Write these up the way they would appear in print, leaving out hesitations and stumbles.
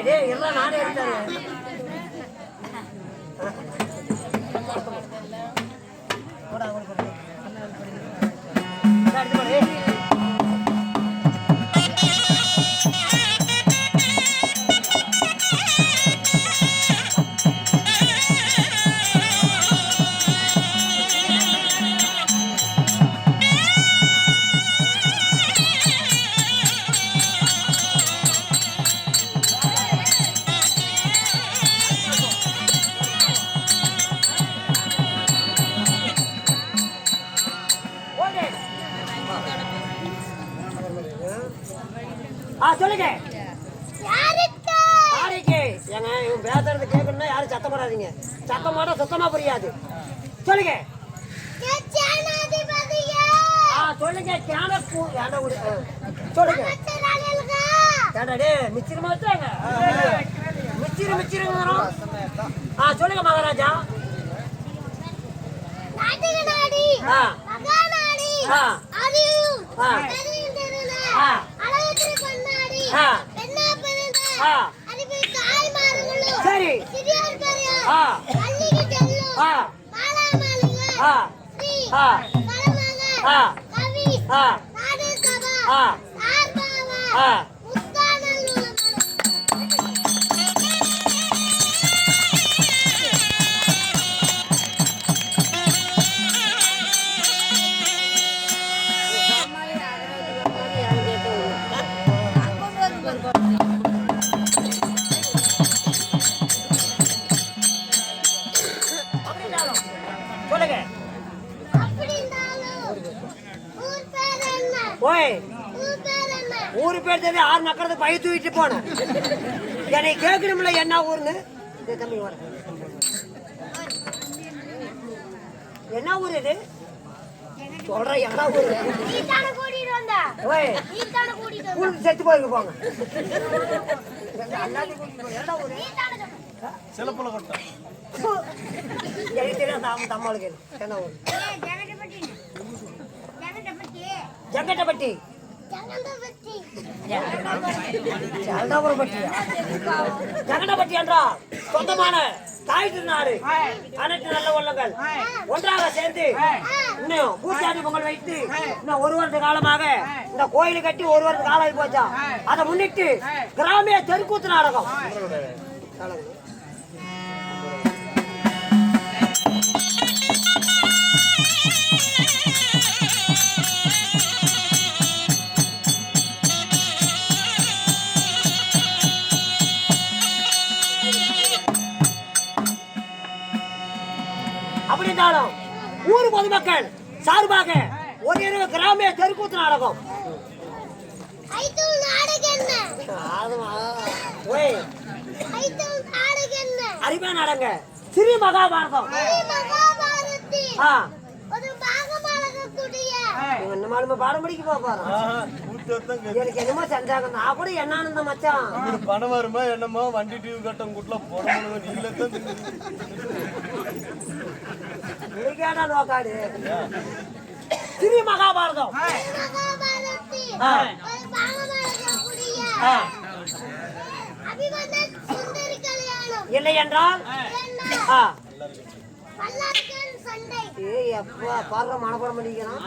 டேய் எல்லாம் நானே எடுத்தேன். போடா போடா போடா. எடுத்து போடு. சொல்லுங்க. யாருக்கு ஏங்க இவன் பேசுறது கேட்கணும்னா யாரும் சத்தம் போடாதீங்க. சத்தம் போட்டா சுத்தமா புரியாது. சொல்லுங்க. சொல்லுங்க. சொல்லுங்க. மிச்சிருமா வச்சாங்க மிச்சிருங்க. சொல்லுங்க மகாராஜா. சரி ஊரு பேர் தெரியும். ஆறு நக்கிறது பைய தூக்கிட்டு போன என்னை கேட்கணும்ல என்ன ஊருன்னு. என்ன ஊர் இது சொல்ற? என்ன ஊரு? செத்து போயிருக்கு போங்க. தம்மாளுக்கு என்ன ஊர்? ஜங்கட்டப்பட்டி. ஜங்கடப்பட்டி என்றால் சொந்தமான தாய் திருநாடு. அனைத்து நல்ல உள்ளங்கள் ஒன்றாக சேர்ந்து இன்னும் பூச்சாண்டி பொங்கல் வைத்து இன்னும் ஒரு வருட காலமாக இந்த கோயிலை கட்டி ஒரு வருட காலம் ஆகி போச்சா. அதை முன்னிட்டு கிராமிய தெருக்கூத்து நாடகம். அப்படின்னாலும் ஊர் பொதுமக்கள் சார்பாக ஒரு இரவு கிராமிய தெருக்கூத்து நாடகம். அருமையா நாடங்க. ஸ்ரீ மகாபாரதம். பாடம் படிக்க போறோம். எனக்கு என்னமோ சந்தாகம். நான் கூட என்ன மச்சான் பணம் வருமா என்னமோ வண்டி டிவி கட்டம் கூட்டல போடணும். நீங்க நோக்காடு. ஸ்ரீ மகாபாரதம். இல்லை என்றால் பாடுற மனப்படம் பண்ணிக்கிறான்.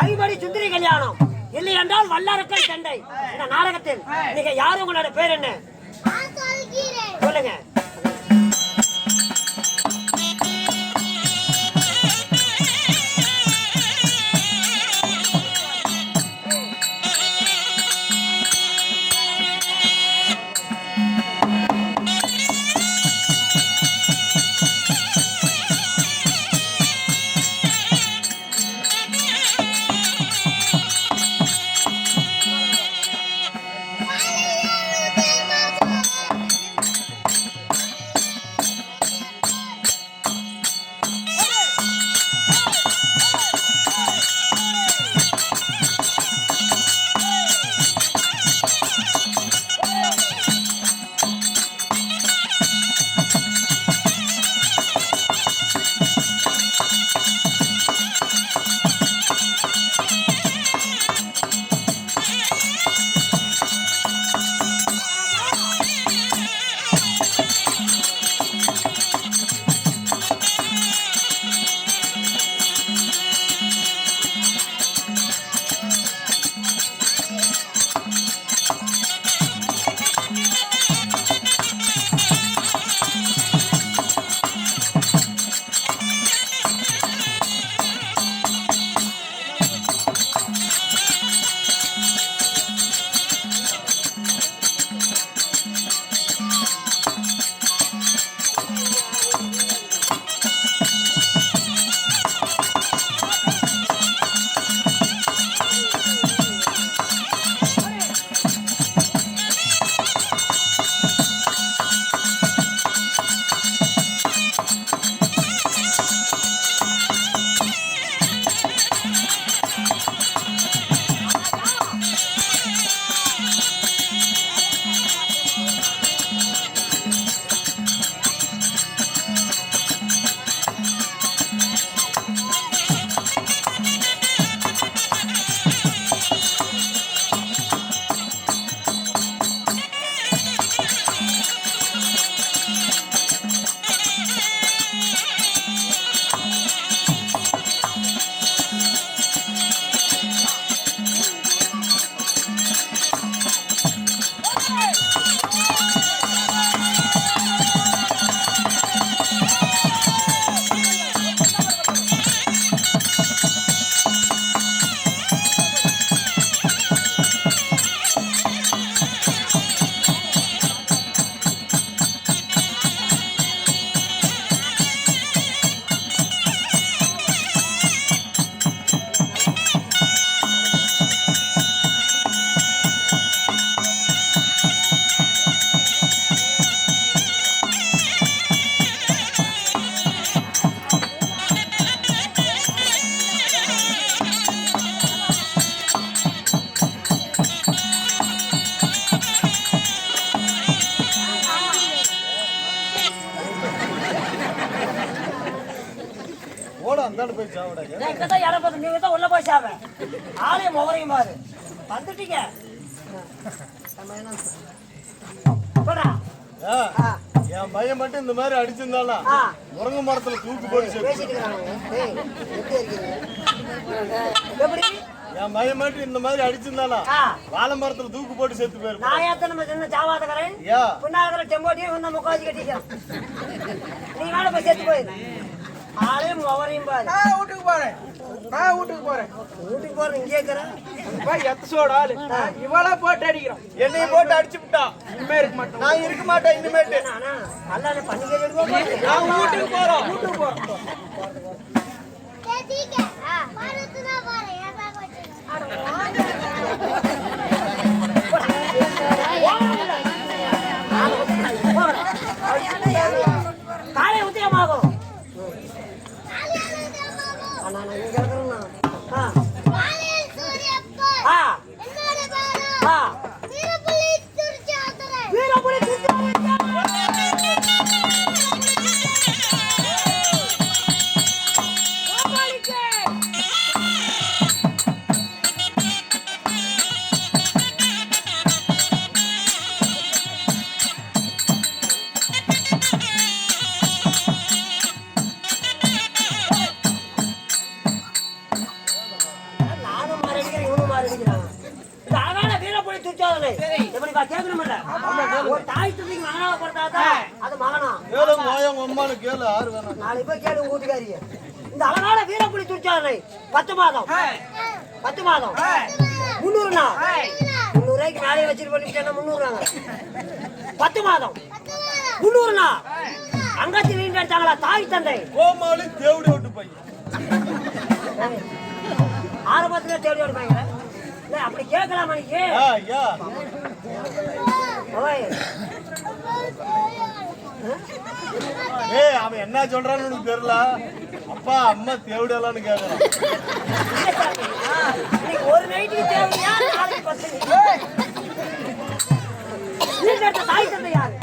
ஐபடி சுந்தரி கல்யாணம். இல்லை என்றால் வல்லாரக்கன் சண்டை. இந்த நாடகத்தில் நீங்க யாரும் உங்களோட பேர் என்ன சொல்லுங்க. இந்தாண்டு போய் சாவடாங்க. நான் இங்கதான் இடம் பார்த்து நீங்க தான் உள்ள போய் சாவ. ஆளே முகரையும் பாரு. வந்துட்டீங்க. போடா. என் பையன் மட்டும் இந்த மாதிரி அடிச்சிருந்தாலும் முருங்கை மரத்துல தூக்கு போட்டு பேசிட்டு இருக்காங்க. ஏய் எப்படி இருக்கீங்க? எப்படி? என் பையன் மட்டும் இந்த மாதிரி அடிச்சிருந்தாலும் வாழை மரத்துல தூக்கு போட்டு செத்து போயிரு. நான் ஏத்த நம்ம சின்ன சாவாதகரன் பின்னாகிற செம்போட்டியும் வந்து முக்காஜி கட்டிக்கிறேன். நீ வேலை போய் செத்து போயிரு. ஆளே முகரையும் பாரு. வீட்டுக்கு போறேன். வீட்டுக்கு போறேன் இங்கே இருக்கிறேன். எத்தோட ஆளு இவளா போட்டு அடிக்கிறோம். என்னையும் போட்டு அடிச்சு விட்டா. இனிமே இருக்க மாட்டேன். நான் இருக்க மாட்டேன் இனிமேட்டு. அல்ல பண்ணிக்க நான் வீட்டுக்கு போறோம். வீட்டுக்கு போறோம். காலை உத்தியமாகும். நான் இங்க இருக்கிறேன். ஒரு தாய் தந்தைக்கு மகனாக பிறந்தாதான் அது மகனா. நாளைக்கு போய் கேளு வீட்டுக்காரிய. இந்த அழகான வீரப்புலி துடிச்சாதனை 10 மாதம் 300 நாள் 300 ரூபாய்க்கு மேலே வச்சுட்டு பண்ணிட்டேன்னா 300 10 மாதம் 300 நாள் அங்கத்தில் நீண்டு அடிச்சாங்களா தாய் தந்தை கோமாளி தேவடி விட்டு போய் ஆரம்பத்துல தேடி ஓடுப்பாங்க. அப்படி கேட்கலாமா நீங்க? அவன் என்ன சொல்றான்னு தெரியல. அப்பா அம்மா தேவடியலான்னு கேக்குறான். ஒரு நைட்டுக்கு தேவையா தாய் தந்தை யாரு?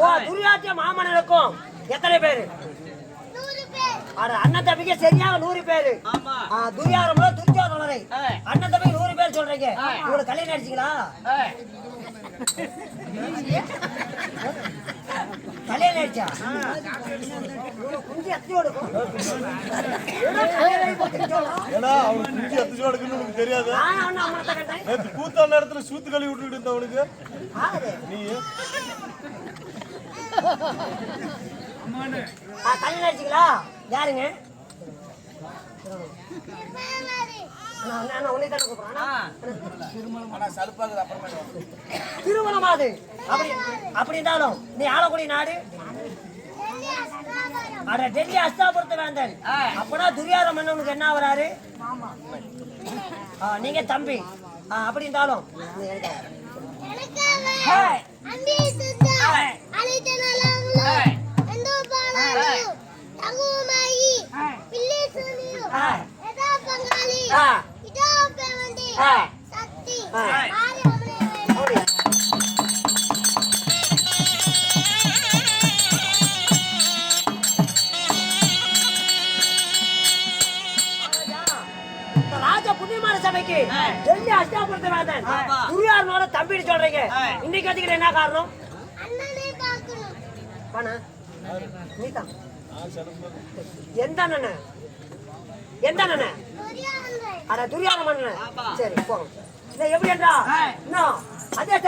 ஓ துரியாத்திய மாமன்னனுக்கும் எத்தனை பேரு? அட அண்ணன் தம்பிக்கு சரியாக 100 பேரு. துரியாரமோ துரியோதனரை அண்ணன் தம்பி 100 பேர் சொல்றீங்க. உங்களுக்கு கல்யாணம் ஆயிடுச்சுங்களா? கல்யாணம் ஆயிடுச்சா? குஞ்சு எத்தனை எடுக்கும்? ஏன்னா அவனுக்கு குஞ்சு எத்தனை எடுக்குன்னு உனக்கு தெரியாது. நேற்று கூத்தான இடத்துல சூத்து கழுவி விட்டுக்கிட்டு இருந்த அவனுக்கு நீ கல்யாணம் ஆயிடுச்சுங்களா? யாருங்க? திருமணமாது அப்படி இருந்தாலும் நீ ஆளக்கூடிய நாடு அட டெல்லி அஸ்தாபுரத்து வேந்தன். அப்பனா துரியார மன்னனுக்கு என்ன வராரு? நீங்க தம்பி. அப்படி இருந்தாலும் ராஜா புண்ணியமான சபைக்கு டெல்லி அஷ்டாபுரத்து வேந்தன் துரியாரனோட தம்பின்னு சொல்றீங்க. இன்னைக்கு கத்திக்கிற என்ன காரணம்? நீதான் எந்த அண்ணன்? எந்த அண்ணன்? அட துரியார மன்னன். சரி போங்க. எப்படி என்றா அதே